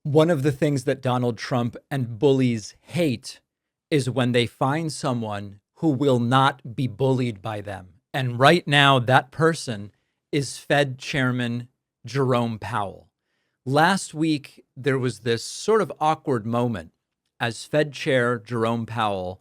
One of the things that Donald Trump and bullies hate is when they find someone who will not be bullied by them. And right now, that person is Fed Chairman Jerome Powell. Last week, there was this sort of awkward moment as Fed Chair Jerome Powell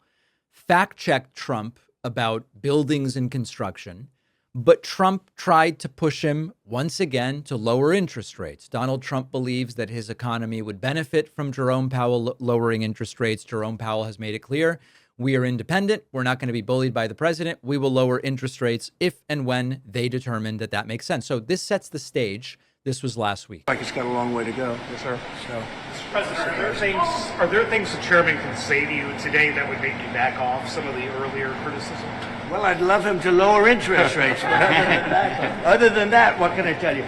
fact-checked Trump about buildings and construction, but Trump tried to push him once again to lower interest rates. Donald Trump believes that his economy would benefit from Jerome Powell lowering interest rates. Jerome Powell has made it clear, we are independent. We're not going to be bullied by the president. We will lower interest rates if and when they determine that that makes sense. So this sets the stage. This was last week. Like it's got a long way to go. Yes, sir. So, Mr. President, are there things the chairman can say to you today that would make you back off some of the earlier criticism? well, I'd love him to lower interest rates. Other than that, what can I tell you?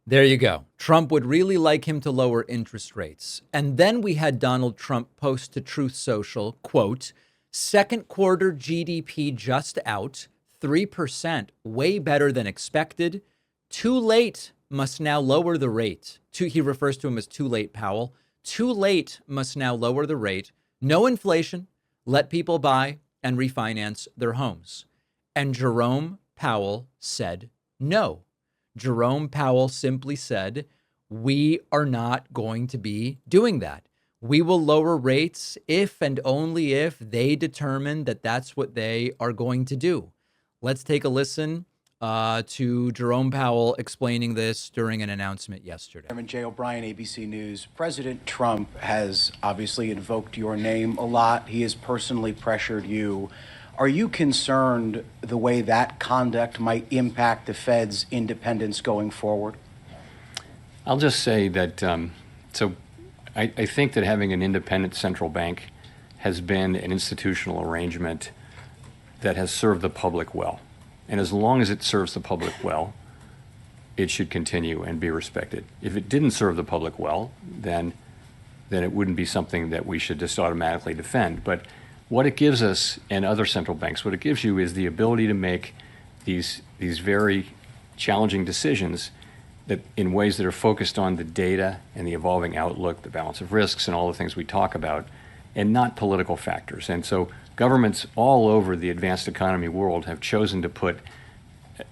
There you go. Trump would really like him to lower interest rates. And then we had Donald Trump post to Truth Social, quote, second quarter GDP just out, 3%, way better than expected. Too late, must now lower the rate. He refers to him as too late, Powell. Too late, must now lower the rate. No inflation, let people buy and refinance their homes. And Jerome Powell said no. Jerome Powell simply said, we are not going to be doing that. We will lower rates if and only if they determine that that's what they are going to do. Let's take a listen to Jerome Powell explaining this during an announcement yesterday. Chairman Jay O'Brien, ABC News. President Trump has obviously invoked your name a lot. He has personally pressured you. Are you concerned the way that conduct might impact the Fed's independence going forward? I'll just say that I think that having an independent central bank has been an institutional arrangement that has served the public well. And as long as it serves the public well, it should continue and be respected. If it didn't serve the public well, then it wouldn't be something that we should just automatically defend. But what it gives us and other central banks, what it gives you is the ability to make these very challenging decisions that in ways that are focused on the data and the evolving outlook, the balance of risks and all the things we talk about, and not political factors. And so governments all over the advanced economy world have chosen to put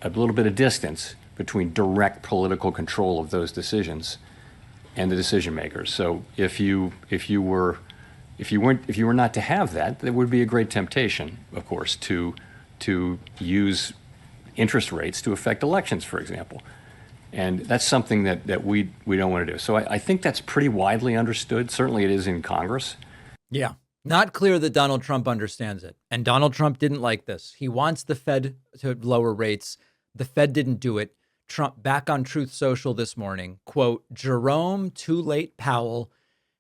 a little bit of distance between direct political control of those decisions and the decision makers. So if you were not to have that, there would be a great temptation, of course, to use interest rates to affect elections, for example. And that's something that we don't want to do. So I think that's pretty widely understood. Certainly it is in Congress. Yeah. Not clear that Donald Trump understands it. And Donald Trump didn't like this. He wants the Fed to lower rates. The Fed didn't do it. Trump back on Truth Social this morning, quote, Jerome too late Powell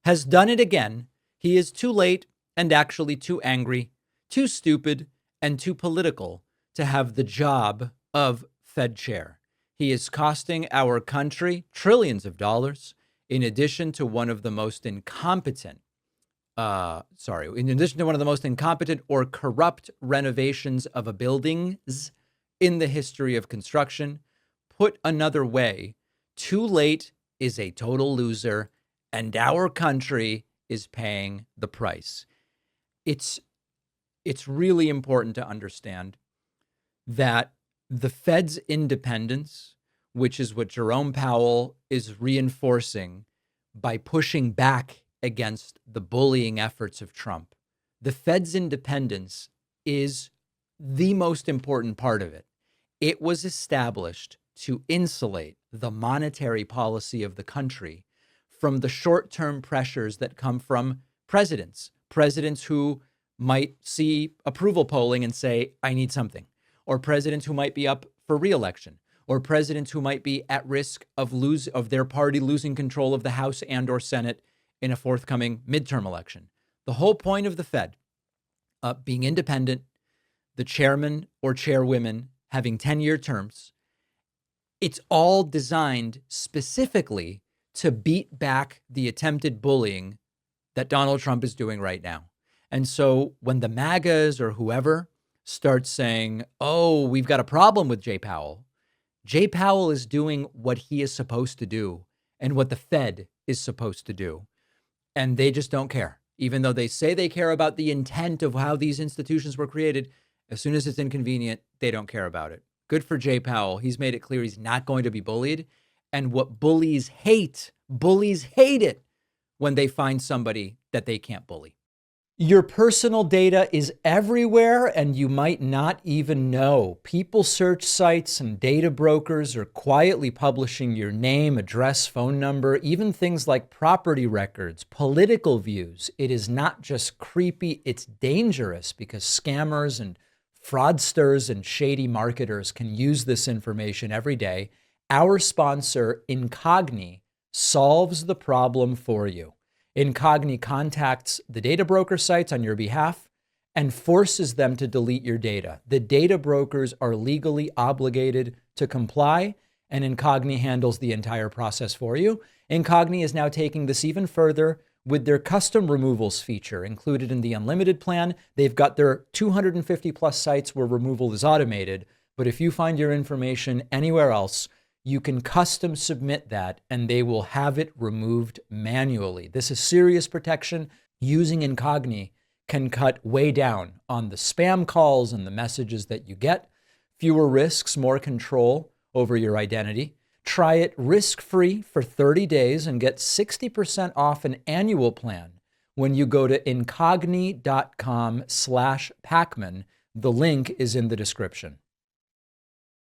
has done it again. He is too late and actually too angry, too stupid, and too political to have the job of Fed chair. He is costing our country trillions of dollars, in addition to one of the most incompetent or corrupt renovations of a buildings in the history of construction. Put another way, too late is a total loser, and our country is paying the price. It's really important to understand that the Fed's independence, which is what Jerome Powell is reinforcing by pushing back against the bullying efforts of Trump. The Fed's independence is the most important part of it. It was established to insulate the monetary policy of the country from the short-term pressures that come from presidents who might see approval polling and say, I need something, or presidents who might be up for re-election, or presidents who might be at risk of their party losing control of the House and or Senate in a forthcoming midterm election. The whole point of the Fed being independent, the chairman or chairwomen having 10-year terms, it's all designed specifically to beat back the attempted bullying that Donald Trump is doing right now. And so when the MAGAs or whoever starts saying, oh, we've got a problem with Jay Powell is doing what he is supposed to do and what the Fed is supposed to do. And they just don't care. Even though they say they care about the intent of how these institutions were created, as soon as it's inconvenient, they don't care about it. Good for Jay Powell. He's made it clear he's not going to be bullied. And what bullies hate it when they find somebody that they can't bully. Your personal data is everywhere, and you might not even know. People search sites and data brokers are quietly publishing your name, address, phone number, even things like property records, political views. It is not just creepy, it's dangerous because scammers and fraudsters and shady marketers can use this information every day. Our sponsor, Incogni, solves the problem for you. Incogni contacts the data broker sites on your behalf and forces them to delete your data. The data brokers are legally obligated to comply, and Incogni handles the entire process for you. Incogni is now taking this even further with their custom removals feature included in the unlimited plan. They've got their 250 plus sites where removal is automated, but if you find your information anywhere else, you can custom submit that and they will have it removed manually. This is serious protection. Using Incogni can cut way down on the spam calls and the messages that you get. Fewer risks, more control over your identity. Try it risk-free for 30 days and get 60% off an annual plan when you go to incogni.com/Pacman. The link is in the description.